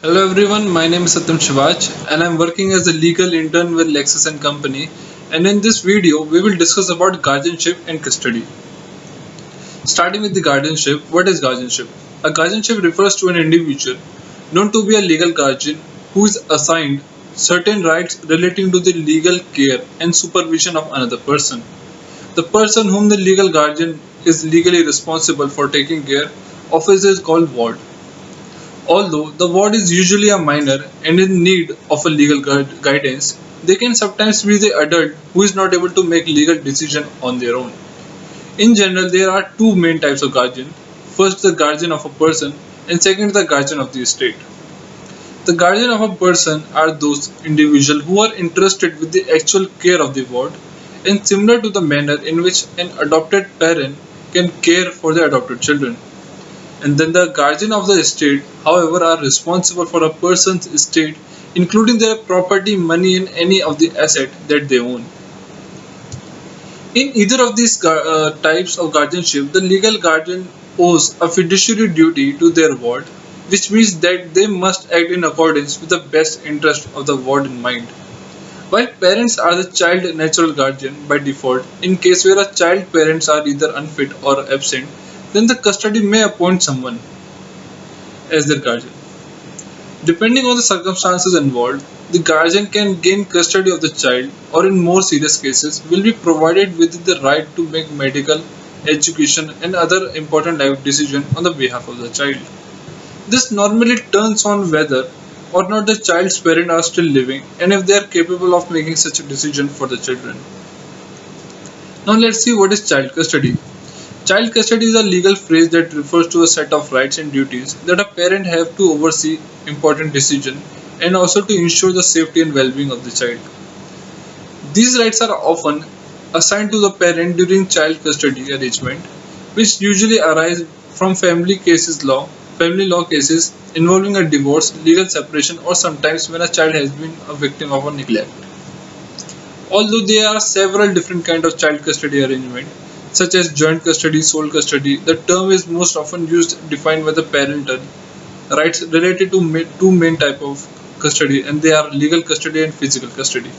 Hello everyone, my name is Satyam Shivaach and I'm working as a legal intern with LEXIS and Company, and in this video we will discuss about guardianship and custody. Starting with the guardianship, what is guardianship? A guardianship refers to an individual known to be a legal guardian who is assigned certain rights relating to the legal care and supervision of another person. The person whom the legal guardian is legally responsible for taking care of is called ward. Although the ward is usually a minor and in need of a legal guidance, they can sometimes be the adult who is not able to make legal decision on their own. In general, there are two main types of guardian. First, the guardian of a person, and second, the guardian of the estate. The guardian of a person are those individuals who are entrusted with the actual care of the ward, and similar to the manner in which an adopted parent can care for their adopted children. And then the guardian of the estate, however, are responsible for a person's estate, including their property, money, and any of the asset that they own. In either of these types of guardianship, the legal guardian owes a fiduciary duty to their ward, which means that they must act in accordance with the best interest of the ward in mind. While parents are the child natural guardian by default, in case where a child parents are either unfit or absent, then the custody may appoint someone as their guardian. Depending on the circumstances involved, the guardian can gain custody of the child or in more serious cases will be provided with the right to make medical, education and other important life decisions on the behalf of the child. This normally turns on whether or not the child's parents are still living and if they are capable of making such a decision for the children. Now let's see what is child custody. Child custody is a legal phrase that refers to a set of rights and duties that a parent have to oversee important decisions and also to ensure the safety and well-being of the child. These rights are often assigned to the parent during child custody arrangement, which usually arise from family law cases involving a divorce, legal separation, or sometimes when a child has been a victim of a neglect. Although there are several different kinds of child custody arrangement, such as joint custody, sole custody, the term is most often used defined by the parental rights related to two main type of custody, and they are legal custody and physical custody.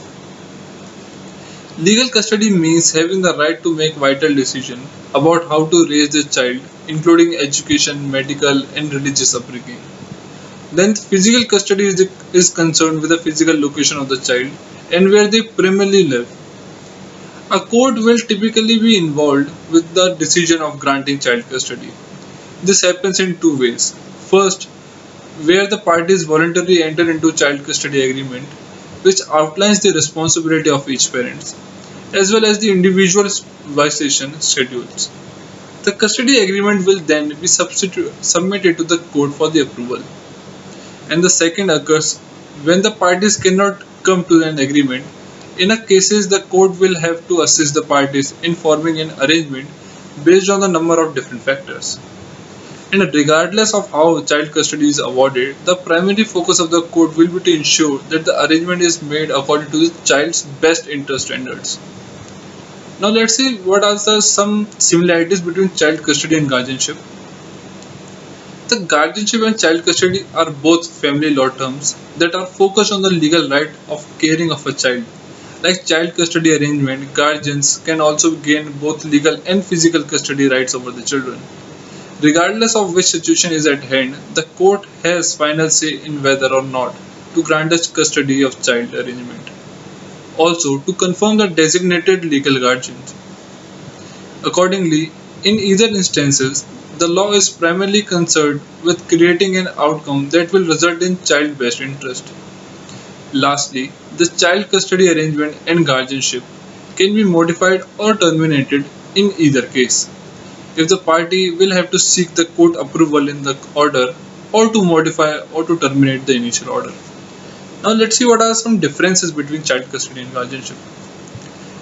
Legal custody means having the right to make vital decisions about how to raise the child, including education, medical, and religious upbringing. Then physical custody is concerned with the physical location of the child and where they primarily live. A court will typically be involved with the decision of granting child custody. This happens in two ways. First, where the parties voluntarily enter into child custody agreement, which outlines the responsibility of each parent, as well as the individual visitation schedules. The custody agreement will then be submitted to the court for the approval. And the second occurs when the parties cannot come to an agreement. In a cases, the court will have to assist the parties in forming an arrangement based on the number of different factors. And regardless of how child custody is awarded, the primary focus of the court will be to ensure that the arrangement is made according to the child's best interest standards. Now let's see what are some similarities between child custody and guardianship. The guardianship and child custody are both family law terms that are focused on the legal right of caring of a child. Like child custody arrangement, guardians can also gain both legal and physical custody rights over the children. Regardless of which situation is at hand, the court has final say in whether or not to grant a custody of child arrangement. Also, to confirm the designated legal guardian. Accordingly, in either instances, the law is primarily concerned with creating an outcome that will result in child best interest. Lastly, the child custody arrangement and guardianship can be modified or terminated in either case, if the party will have to seek the court approval in the order or to modify or to terminate the initial order. Now let's see what are some differences between child custody and guardianship.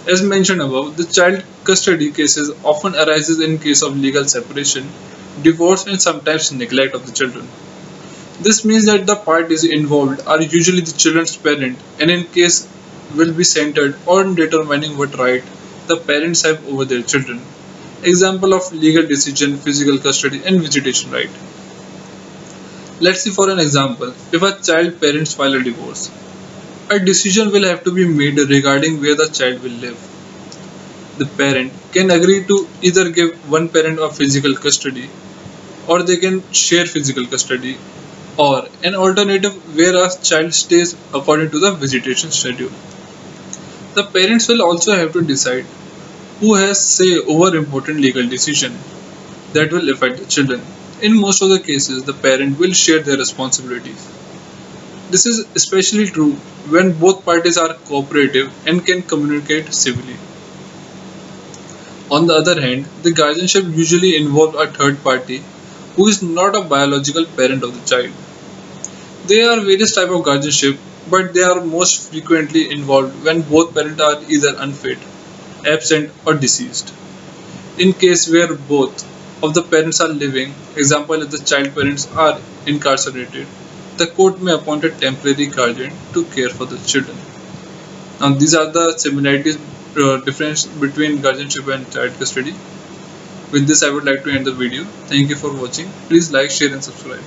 As mentioned above, the child custody cases often arises in case of legal separation, divorce and sometimes neglect of the children. This means that the parties involved are usually the children's parent and in case will be centered on determining what right the parents have over their children. Example of legal decision, physical custody and visitation right. Let's see for an example. If a child parents file a divorce, a decision will have to be made regarding where the child will live. The parent can agree to either give one parent of physical custody, or they can share physical custody, or an alternative where a child stays according to the visitation schedule. The parents will also have to decide who has say over important legal decision that will affect the children. In most of the cases, the parent will share their responsibilities. This is especially true when both parties are cooperative and can communicate civilly. On the other hand, the guardianship usually involves a third party who is not a biological parent of the child. There are various types of guardianship, but they are most frequently involved when both parents are either unfit, absent, or deceased. In case where both of the parents are living, example if the child parents are incarcerated, the court may appoint a temporary guardian to care for the children. Now these are the similarities, difference between guardianship and child custody. With this I would like to end the video. Thank you for watching. Please like, share and subscribe.